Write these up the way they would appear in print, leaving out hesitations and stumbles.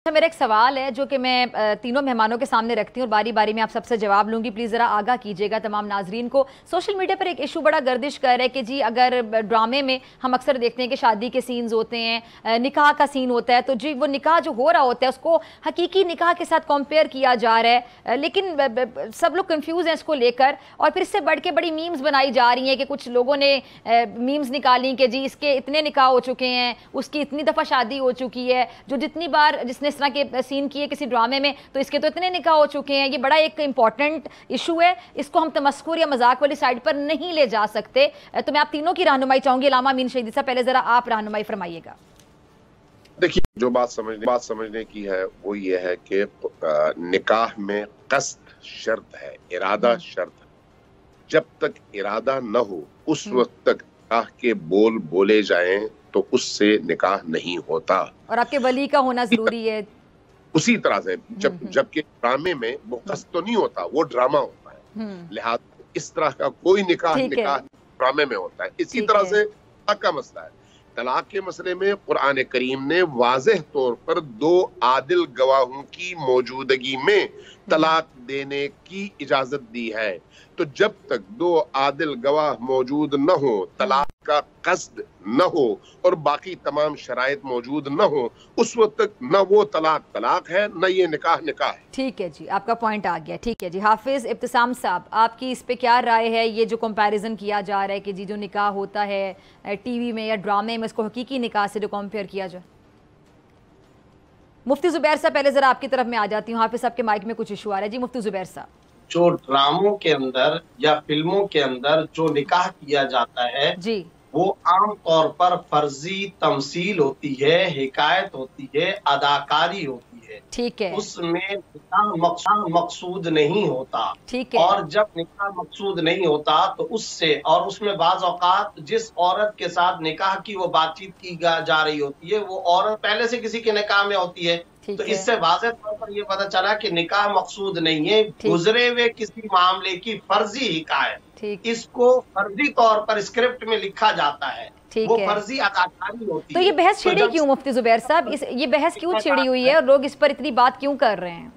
अच्छा, मेरा एक सवाल है जो कि मैं तीनों मेहमानों के सामने रखती हूँ और बारी बारी में आप सबसे जवाब लूंगी। प्लीज़ ज़रा आगाह कीजिएगा तमाम नाजरीन को। सोशल मीडिया पर एक इशू बड़ा गर्दिश कर रहा है कि जी अगर ड्रामे में हम अक्सर देखते हैं कि शादी के सीन्स होते हैं, निकाह का सीन होता है, तो जी वो निकाह जो हो रहा होता है उसको हकीकी निकाह के साथ कंपेयर किया जा रहा है, लेकिन सब लोग कंफ्यूज हैं इसको लेकर। और फिर इससे बढ़ के बड़ी मीम्स बनाई जा रही हैं कि कुछ लोगों ने मीम्स निकाली कि जी इसके इतने निकाह हो चुके हैं, उसकी इतनी दफ़ा शादी हो चुकी है, जो जितनी बार जिसने इस तरह के सीन किए किसी ड्रामे में तो इसके तो इतने निकाह हो चुके हैं। ये बड़ा एक इंपॉर्टेंट इशू है, इसको हम तमस्कुर या मजाक वाली साइड पर नहीं ले जा सकते। तो मैं आप तीनों की रहनुमाई चाहूंगी। इलामा अमीन शहीदी साहब, पहले जरा आप रहनुमाई फरमाइएगा। देखिए, जो बात समझने की है वो ये है कि निकाह में कस्द शर्त है, इरादा शर्त है। जब तक इरादा न हो उस वक्त तक निकाह के बोल बोले जाएं तो उससे निकाह नहीं होता, और आपके वली का होना जरूरी है। उसी तरह से जबकि ड्रामे में वो कस्द तो नहीं होता, वो ड्रामा होता है। लिहाजा इस तरह का कोई निकाह ड्रामे में होता है। इसी तरह से तलाक का मसला है। तलाक के मसले में कुरान करीम ने वाज़ेह तौर पर दो आदिल गवाहों की मौजूदगी में तलाक देने की इजाजत दी है। तो जब तक दो आदिल गवाह मौजूद न हो, तलाक का कस्द न हो और बाकी तमाम शराइत मौजूद न हो, उस वक्त तक न वो तलाक तलाक है, न ये निकाह निकाह है। ठीक है जी, आपका पॉइंट आ गया। ठीक है जी। हाफिज इब्तिसाम साहब, आपकी इस पे क्या राय है? ये जो कंपैरिजन किया जा रहा है कि जी जो निकाह होता है टीवी में या ड्रामे में, इसको हकीकी निकाह से जो कंपेयर किया जाए। मुफ्ती जुबैर साहब, पहले जरा आपकी तरफ में आ जाती हूँ। हाफिज साहब के माइक में कुछ इशू आ रहा है। जी मुफ्ती जुबैर साहब। जो ड्रामों के अंदर या फिल्मों के अंदर जो निकाह किया जाता है जी, वो आम तौर पर फर्जी तमसील होती है, हिकायत होती है, अदाकारी होती है। ठीक है, उसमें निकाह मकसूद नहीं होता। ठीक है। और जब निकाह मकसूद नहीं होता तो उससे और उसमें बाज औकात जिस औरत के साथ निकाह की वो बातचीत की जा रही होती है वो औरत पहले से किसी के निकाह में होती है। तो इससे वाज़ेह तौर पर ये पता चला कि निकाह मकसूद नहीं है, गुजरे हुए किसी मामले की फर्जी हिकायत। इसको फर्जी तौर पर स्क्रिप्ट में लिखा जाता है, वो फर्जी अदाकारी होती है। तो ये बहस छिड़ी क्यों मुफ्ती जुबैर साहब? ये बहस क्यों छिड़ी हुई है और लोग इस पर इतनी बात क्यों कर रहे हैं?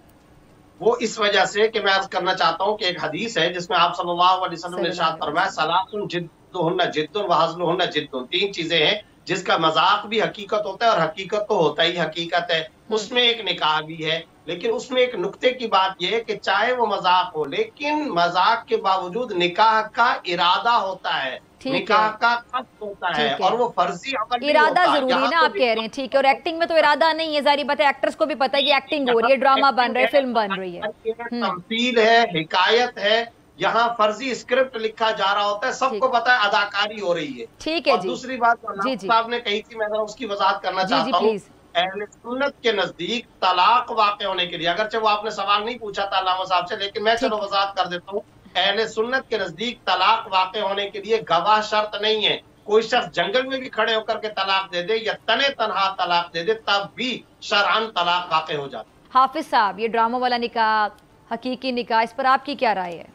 वो इस वजह से कि मैं अर्ज करना चाहता हूँ कि एक हदीस है जिसमें आप सल्लल्लाहु अलैहि वसल्लम ने इरशाद फरमाया, सलासुन जिद्दुहुन्ना जिद्दुन व हज़्लुहुन्ना जिद्दुन। तीन चीजें हैं जिसका मजाक भी हकीकत होता है और हकीकत तो होता ही हकीकत है। उसमें एक निकाह भी है, लेकिन उसमें एक नुक्ते की बात यह है कि चाहे वो मजाक हो, लेकिन मजाक के बावजूद निकाह का इरादा होता है, निकाह का कस्द होता है और वो फर्जी अमल इरादा जरूरी है ना, आप कह रहे हैं। ठीक है, और एक्टिंग में तो इरादा नहीं है, जारी बात है। एक्टर्स को भी पता है कि एक्टिंग हो रही है, ड्रामा बन रहा है, फिल्म बन रही है, तमसील है, हिकायत है। यहाँ फर्जी स्क्रिप्ट लिखा जा रहा होता है, सबको पता है अदाकारी हो रही है। ठीक है जी। दूसरी बात साहब ने कही थी, मैं उसकी वजाहत करना चाहता हूँ। अहले सुन्नत के नजदीक तलाक वाक़ होने के लिए, अगरचे वो आपने सवाल नहीं पूछा था अल्लामा साहब से, लेकिन मैं चलो वजाहत कर देता हूँ। अहले सुन्नत के नजदीक तलाक वाक़ होने के लिए गवाह शर्त नहीं है। कोई शख्स जंगल में भी खड़े होकर के तलाक दे दे या तने तनहा तलाक दे दे, तब भी शरअन तलाक वाक़ हो जाता है। हाफिज साहब, ये ड्रामा वाला निकाह, हकीकी निकाह, इस पर आपकी क्या राय है?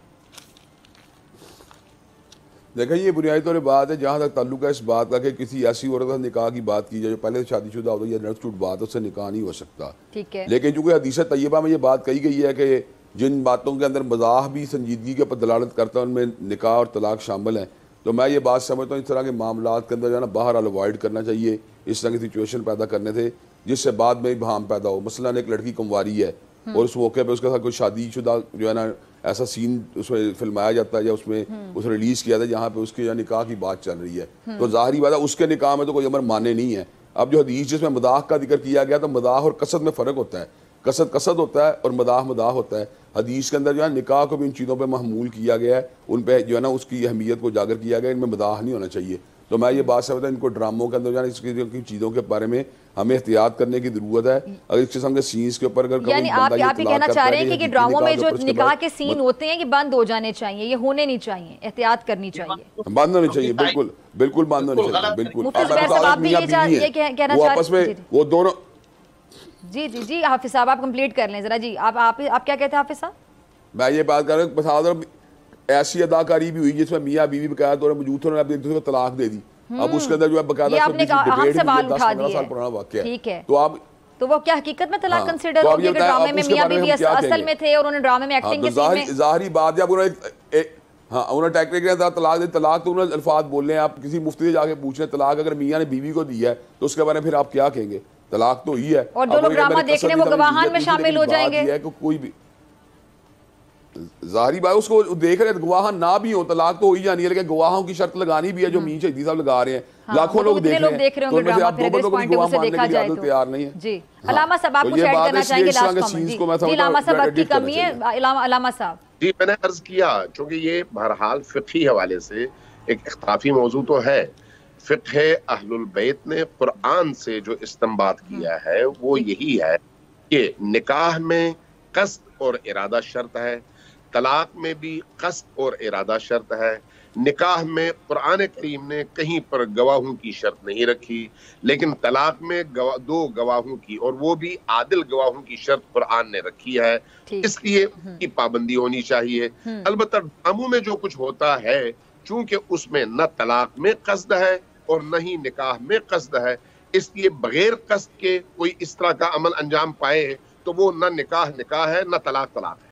देखिए, ये बुनियादी तौर पर बात है जहाँ तक ताल्लुक है इस बात का कि किसी ऐसी औरत का निकाह की बात की जाए जो पहले से शादीशुदा हो, या लड़की बात, उससे निकाह नहीं हो सकता। ठीक है। लेकिन चूंकि हदीस तैयबा में ये बात कही गई है कि जिन बातों के अंदर मज़ाह भी संजीदगी के ऊपर दलालत करता है उनमें निकाह और तलाक शामिल हैं, तो मैं ये बात समझता हूँ इस तरह के मामला के अंदर जो है ना बाहर अवॉइड करना चाहिए, इस तरह की सिचुएशन पैदा करने थे जिससे बाद में बहाम पैदा हो। मसलन एक लड़की कुंवारी है और उस मौके पर उसके साथ कोई शादीशुदा जो है ना ऐसा सीन उसमें फिल्माया जाता है या उसमें उसे रिलीज किया था जहाँ पे उसके निकाह की बात चल रही है, तो जाहिर बात है उसके निकाह में तो कोई अमर माने नहीं है। अब जो हदीस जिसमें मदाह का जिक्र किया गया, तो मदाह और कसद में फ़र्क होता है। कसद होता है और मदाह होता है। हदीस के अंदर जो है निकाह को भी इन चीज़ों पर महमूल किया गया है, उन पर जो है ना उसकी अहमियत को उजागर किया गया, इनमें मदाह नहीं होना चाहिए। तो मैं ये बात समझता हूँ इनको ड्रामों के अंदर जो है इसकी चीज़ों के बारे में हमें एहतियात करने की जरूरत है। अगर इस किस्म के सीन्स के ऊपर अगर यानी आप ही कहना चाह रहे हैं कि ड्रामों में जो निकाह के सीन होते हैं कि बंद हो जाने चाहिए, ये होने नहीं चाहिए, एहतियात करनी चाहिए, बंद होनी चाहिए, बिल्कुल बिल्कुल बंद होनी चाहिए, बिल्कुल। आपस में वो दोनों। जी जी जी, हाफिज साहब आप कंप्लीट कर लें जरा। जी आप क्या कहते हैं हाफिज साहब? मैं ये बात कर रहा हूँ ऐसी अदाकारी भी हुई जिसमें मियाँ बीवी बकायदा तौर पर मौजूद थे, एक दूसरे को तलाक दे दी। अब उसके अंदर जो है बकायदा 10-15 साल पुराना वाक़या है। तो आप तो वो क्या हकीकत में तलाक कंसिडर तो होगी? ड्रामे में मियां बीवी असल में थे और उन्होंने ड्रामे में एक्टिंग की, जाहिरी बात है। अब उन्होंने टेक्निकल तलाक तो उन्होंने अल्फाज बोले हैं, आप किसी मुफ्ती से जाके पूछ लें तलाक अगर मियां ने बीवी को दिया है तो उसके बारे में फिर आप क्या कहेंगे? तलाक तो ही है। और जो लोग ड्रामा देख रहे हैं वो गवाहान में शामिल हो जाएंगे। कोई भी जाहिर बात उसको देख रहे गवाह ना भी हो तलाक तो हो ही जानी है, लेकिन गवाहों की शर्त लगानी भी है जो मीर शहीदी साहब लगा रहे हैं। लाखों लोग देख रहे हैं, तो उनमें से आप दो बंदों को गवाह मानने के लिए आदत तैयार नहीं है। जी अलामा साहब आप कुछ ऐड करना चाहेंगे लास्ट कमेंट? जी अलामा साहब आपकी कमी है। अलामा साहब जी मैंने अर्ज किया, क्योंकि ये बहरहाल फिक़ही हवाले से एक इख्तिलाफी मौजू तो है। फिक़ह अहलुल बैत ने कुरान से जो इस्तिंबात किया है वो यही है कि निकाह में क़स्द और इरादा शर्त है, तलाक में भी क़स्द और इरादा शर्त है। निकाह में कुरान करीम ने कहीं पर गवाहों की शर्त नहीं रखी, लेकिन तलाक में दो गवाहों की और वो भी आदिल गवाहों की शर्त कुरान ने रखी है। इसलिए की पाबंदी होनी चाहिए। अलबत्ता ड्रामों में जो कुछ होता है, चूंकि उसमें न तलाक में क़स्द है और न ही निकाह में क़स्द है, इसलिए बगैर क़स्द के कोई इस तरह का अमल अंजाम पाए तो वो न निकाह है न तलाक है।